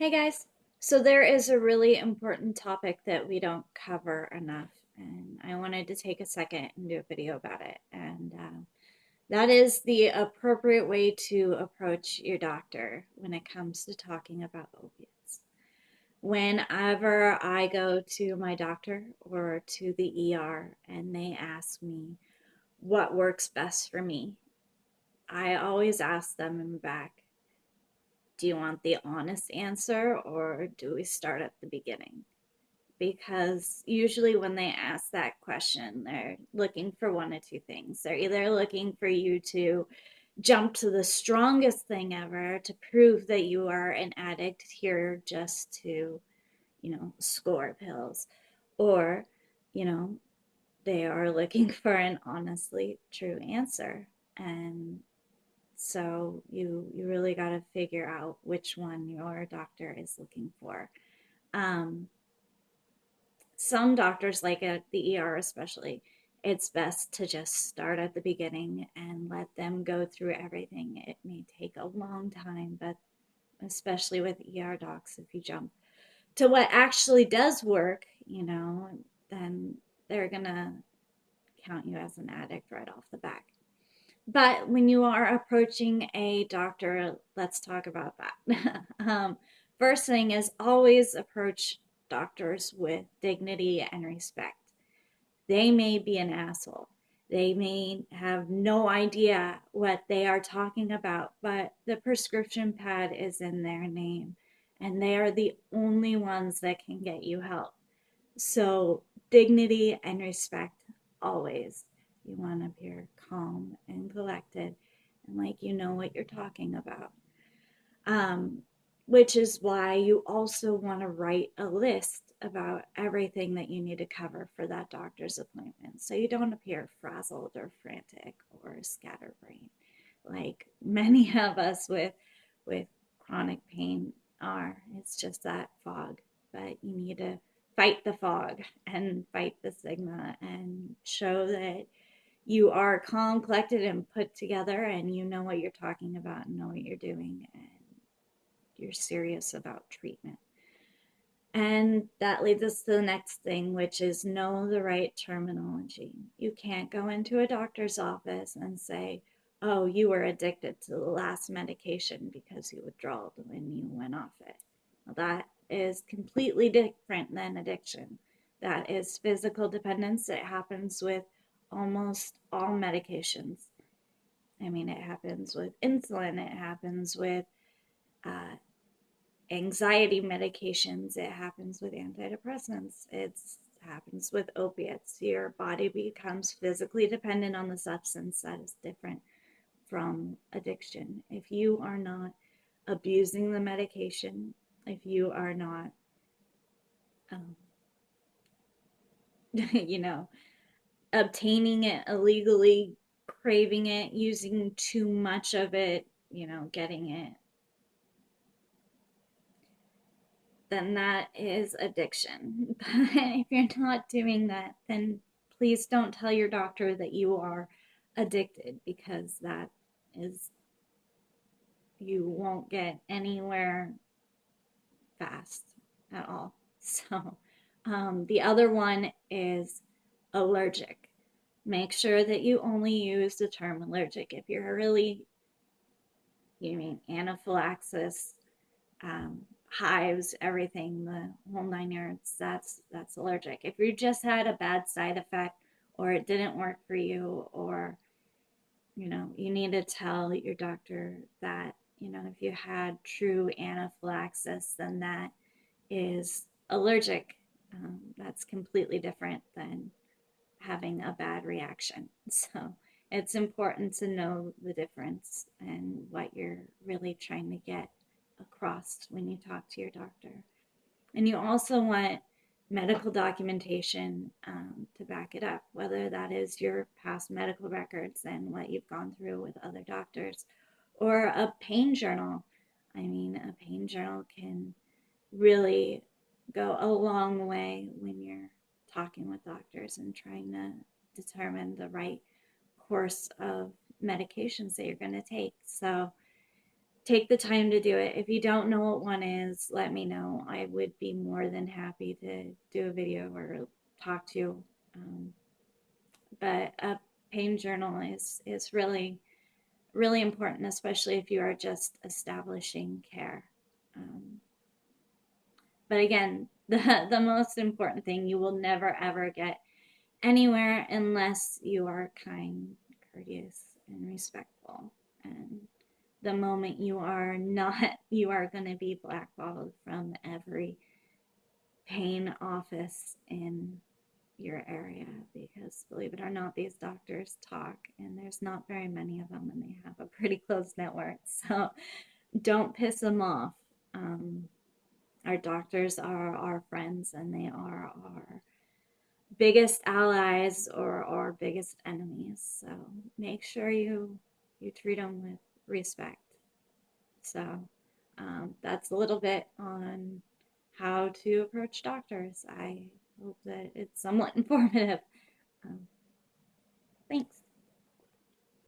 Hey guys. So there is a really important topic that we don't cover enough, and I wanted to take a second and do a video about it. And that is the appropriate way to approach your doctor when it comes to talking about opiates. Whenever I go to my doctor or to the ER and they ask me what works best for me, I always ask them in back, do you want the honest answer or do we start at the beginning? Because usually when they ask that question, they're looking for one of two things. They're either looking for you to jump to the strongest thing ever to prove that you are an addict here just to, score pills, or, you know, they are looking for an honestly true answer. And so you really got to figure out which one your doctor is looking for. Um, some doctors, like at the ER especially, it's best to just start at the beginning and let them go through everything. It may take a long time, but especially with ER docs, if you jump to what actually does work, then they're gonna count you as an addict right off the bat. But when you are approaching a doctor, let's talk about that. First thing is always approach doctors with dignity and respect. They may be an asshole. They may have no idea what they are talking about, but the prescription pad is in their name and they are the only ones that can get you help. So, dignity and respect always. You want to appear calm and collected and like you know what you're talking about. Um, which is why you also want to write a list about everything that you need to cover for that doctor's appointment so you don't appear frazzled or frantic or scatterbrained like many of us with chronic pain are. It's just that fog, but you need to fight the fog and fight the stigma and show that you are calm, collected, and put together, and you know what you're talking about and know what you're doing, and you're serious about treatment. And that leads us to the next thing, which is know the right terminology. You can't go into a doctor's office and say, oh, you were addicted to the last medication because you withdrawed when you went off it. Well, that is completely different than addiction. That is physical dependence. It happens with almost all medications. I mean, it happens with insulin, it happens with uh, anxiety medications, it happens with antidepressants, it happens with opiates. Your body becomes physically dependent on the substance. That is different from addiction. If you are not abusing the medication, if you are not, um, you know, obtaining it illegally, craving it, using too much of it, getting it, then that is addiction. But if you're not doing that, then please don't tell your doctor that you are addicted because that is, you won't get anywhere fast at all. So, the other one is allergic. Make sure that you only use the term allergic. If you're really, you mean anaphylaxis, hives, everything, the whole 9 yards. That's allergic. If you just had a bad side effect or it didn't work for you, or you need to tell your doctor that if you had true anaphylaxis, then that is allergic. That's completely different than having a bad reaction. So it's important to know the difference and what you're really trying to get across when you talk to your doctor. And you also want medical documentation to back it up, whether that is your past medical records and what you've gone through with other doctors, or a pain journal. I mean, a pain journal can really go a long way when you're talking with doctors and trying to determine the right course of medications that you're going to take. So take the time to do it. If you don't know what one is, let me know. I would be more than happy to do a video or talk to you. Um, but a pain journal is really important, especially if you are just establishing care. Um, but again, the most important thing, you will never ever get anywhere unless you are kind, courteous, and respectful. And the moment you are not, you are going to be blackballed from every pain office in your area, because believe it or not, these doctors talk and there's not very many of them, and they have a pretty close network. So don't piss them off. Um, our doctors are our friends, and they are our biggest allies or our biggest enemies. So make sure you treat them with respect. So that's a little bit on how to approach doctors. I hope that it's somewhat informative.